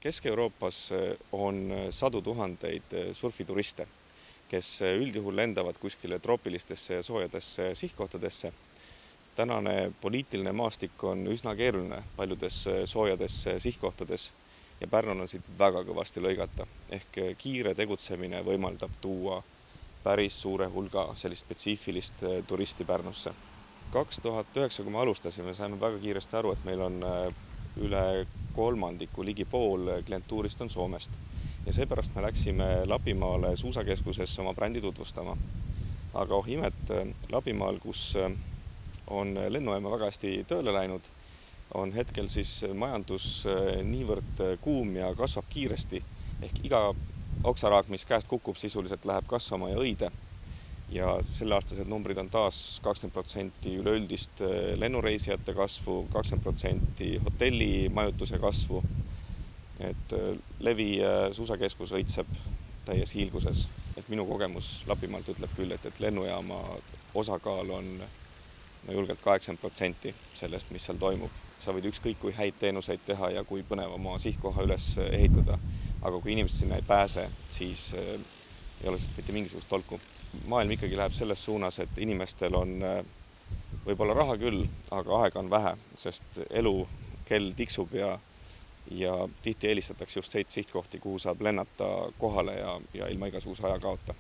Kesk-Euroopas on sadu tuhandeid surfituriste, kes üldjuhul lendavad kuskile troopilistesse ja soojadesse sihtkohtadesse. Tänane poliitiline maastik on üsna keeruline paljudes soojades sihtkohtades ja Pärnul on siit väga kõvasti lõigata. Ehk kiire tegutsemine võimaldab tuua päris suure hulga sellist spetsiifilist turisti Pärnusse. 2009, kui me alustasime, saime väga kiiresti aru, et meil on üle kolmandiku, ligi pool klientuurist on Soomest. Ja seepärast me läksime Lapimaale suusakeskusesse oma brändi tutvustama. Aga imet, Lapimaal, kus on lennujaama väga hästi tööle läinud, on hetkel siis majandus niivõrd kuum ja kasvab kiiresti. Ehk iga oksaraak, mis käest kukub, sisuliselt läheb kasvama ja õide. Ja selle aastased numbrid on taas 20% üleüldist lennureisijate kasvu, 20% hotellimajutuse kasvu. Et levi suusakeskus õitseb täies hiilguses. Et minu kogemus Lapimaalt ütleb küll, et lennujaama osakaal on julgelt 80% sellest, mis seal toimub. Sa võid ükskõik kui häid teenuseid teha ja kui põnev oma sihtkoha üles ehitada. Aga kui inimesed sinna ei pääse, siis ei ole sest mitte mingisugust tolku. Maailm ikkagi läheb selles suunas, et inimestel on võib-olla raha küll, aga aega on vähe, sest elu kell tiksub ja tihti eelistatakse just sihtkohti, kuhu saab lennata kohale ja ilma igasuguse aja kaota.